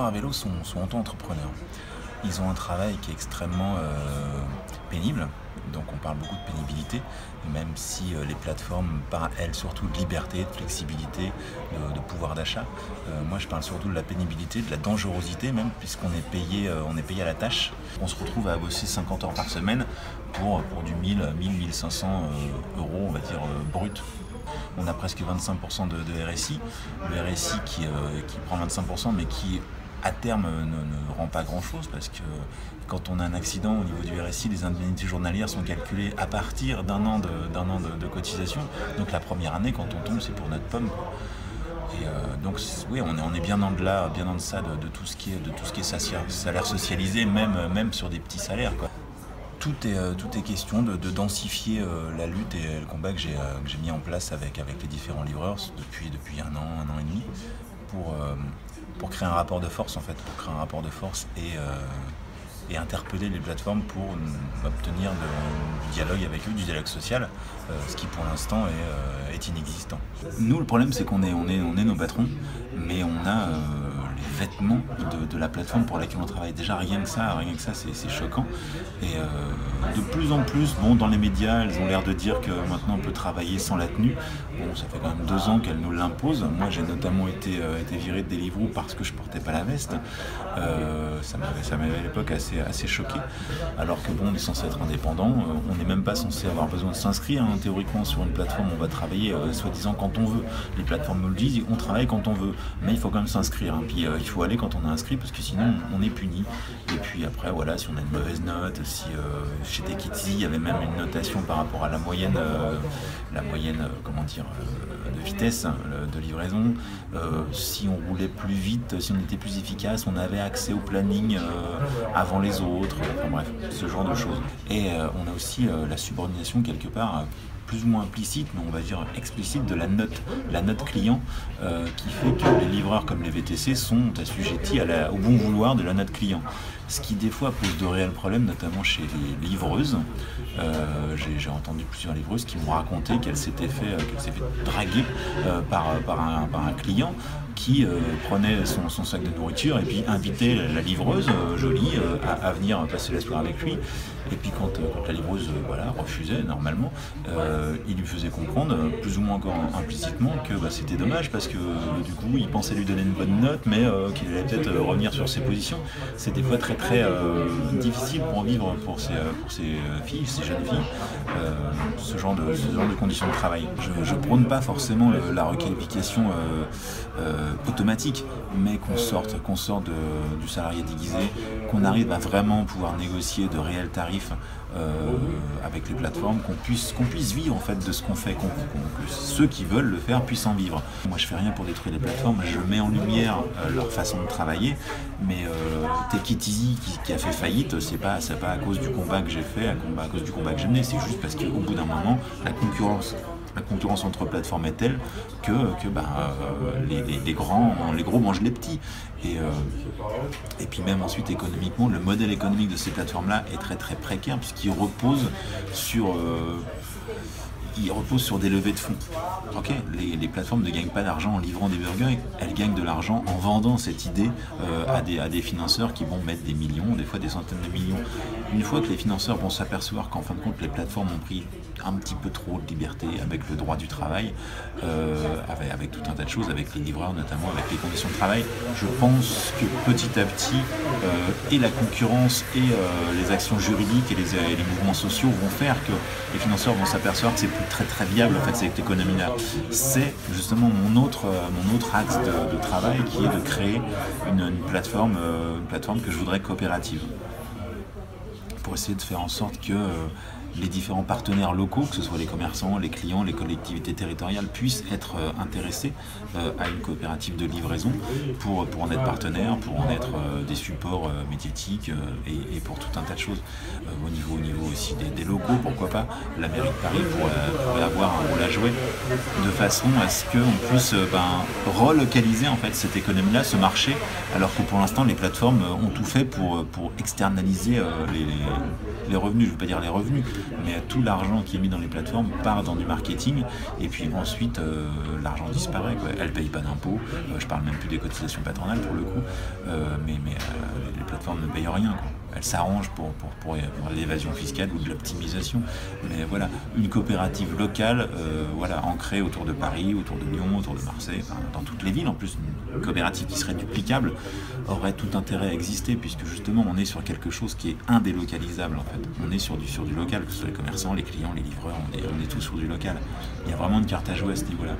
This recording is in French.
à vélo sont auto-entrepreneurs. Ils ont un travail qui est extrêmement pénible, donc on parle beaucoup de pénibilité, même si les plateformes parlent, elles, surtout de liberté, de flexibilité, de pouvoir d'achat. Moi je parle surtout de la pénibilité, de la dangerosité même, puisqu'on est payé à la tâche. On se retrouve à bosser 50 heures par semaine pour du 1000-1500 euros, on va dire, brut. On a presque 25% de RSI, le RSI qui prend 25%, mais qui à terme ne rend pas grand chose, parce que quand on a un accident au niveau du RSI, les indemnités journalières sont calculées à partir d'un an de cotisation. Donc la première année, quand on tombe, c'est pour notre pomme. Et donc oui, on est bien en deçà de tout ce qui est salaire socialisé, même sur des petits salaires, quoi. Tout est question de densifier la lutte et le combat que j'ai mis en place avec les différents livreurs depuis un an et demi, pour créer un rapport de force, en fait, et interpeller les plateformes pour obtenir du dialogue avec eux, du dialogue social, ce qui pour l'instant est inexistant. Nous, le problème, c'est qu'on est nos patrons, mais on a les vêtements de la plateforme pour laquelle on travaille. Déjà, rien que ça, c'est choquant. Et de plus en plus, dans les médias, elles ont l'air de dire que maintenant on peut travailler sans la tenue. Bon, ça fait quand même 2 ans qu'elles nous l'imposent. Moi, j'ai notamment été viré de Deliveroo parce que je portais pas la veste. Ça m'avait à l'époque assez choqué. Alors que on est censé être indépendant, on n'est même pas censé avoir besoin de s'inscrire. Théoriquement, sur une plateforme, on va travailler soi-disant quand on veut. Les plateformes nous le disent, on travaille quand on veut, mais il faut quand même s'inscrire. Puis il faut aller quand on est inscrit, parce que sinon on est puni. Et puis après, voilà, si on a une mauvaise note, si chez Tekiti, il y avait même une notation par rapport à la moyenne, de vitesse de livraison. Si on roulait plus vite, si on était plus efficace, on avait accès au planning avant les autres. Enfin bref, ce genre de choses. Et on a aussi la subordination quelque part, plus ou moins implicite, mais on va dire explicite, de la note client, qui fait que les livreurs comme les VTC sont assujettis au bon vouloir de la note client. Ce qui des fois pose de réels problèmes, notamment chez les livreuses. J'ai entendu plusieurs livreuses qui m'ont raconté qu'elles s'étaient fait draguer par un client qui prenait son sac de nourriture et puis invitait la livreuse jolie à venir passer la soirée avec lui. Et puis quand la livreuse refusait normalement, il lui faisait comprendre, plus ou moins encore implicitement, que c'était dommage, parce que du coup il pensait lui donner une bonne note, mais qu'il allait peut-être revenir sur ses positions. C'est des fois très difficile pour vivre pour ces filles, ces jeunes filles, ce genre de conditions de travail. Je prône pas forcément la requalification automatique, mais qu'on sorte du salarié déguisé, qu'on arrive à vraiment pouvoir négocier de réels tarifs avec les plateformes, qu'on puisse vivre en fait de ce qu'on fait, que ceux qui veulent le faire puissent en vivre. Moi je fais rien pour détruire les plateformes, je mets en lumière leur façon de travailler, mais Tekiti qui a fait faillite, c'est pas à cause du combat que j'ai fait, à cause du combat que j'ai mené, c'est juste parce qu'au bout d'un moment, la concurrence entre plateformes est telle que les gros mangent les petits. Et puis même ensuite économiquement, le modèle économique de ces plateformes-là est très précaire, puisqu'il repose sur des levées de fonds. Ok, les plateformes ne gagnent pas d'argent en livrant des burgers, elles gagnent de l'argent en vendant cette idée à des financeurs qui vont mettre des millions, des fois des centaines de millions. Une fois que les financeurs vont s'apercevoir qu'en fin de compte les plateformes ont pris un petit peu trop de liberté avec le droit du travail, avec tout un tas de choses, avec les livreurs notamment, avec les conditions de travail, je pense que petit à petit, et la concurrence et les actions juridiques et les mouvements sociaux vont faire que les financeurs vont s'apercevoir que c'est plus très viable en fait cette économie-là. C'est justement mon autre axe de travail, qui est de créer une plateforme que je voudrais coopérative, pour essayer de faire en sorte que les différents partenaires locaux, que ce soit les commerçants, les clients, les collectivités territoriales, puissent être intéressés à une coopérative de livraison pour en être partenaires, pour en être des supports médiatiques et pour tout un tas de choses. Au niveau aussi des locaux, pourquoi pas, la mairie de Paris pourrait avoir un rôle à jouer, de façon à ce qu'on puisse relocaliser en fait cette économie-là, ce marché, alors que pour l'instant les plateformes ont tout fait pour externaliser les revenus. Je ne veux pas dire les revenus, mais tout l'argent qui est mis dans les plateformes part dans du marketing, et puis ensuite l'argent disparaît, quoi. Elles ne payent pas d'impôts, je parle même plus des cotisations patronales pour le coup, mais les plateformes ne payent rien, quoi. Elles s'arrangent pour l'évasion fiscale ou de l'optimisation. Mais voilà, une coopérative locale, voilà, ancrée autour de Paris, autour de Lyon, autour de Marseille, enfin, dans toutes les villes. En plus, une coopérative qui serait duplicable aurait tout intérêt à exister, puisque justement, on est sur quelque chose qui est indélocalisable, en fait. On est sur du local, que ce soit les commerçants, les clients, les livreurs, on est tous sur du local. Il y a vraiment une carte à jouer à ce niveau-là.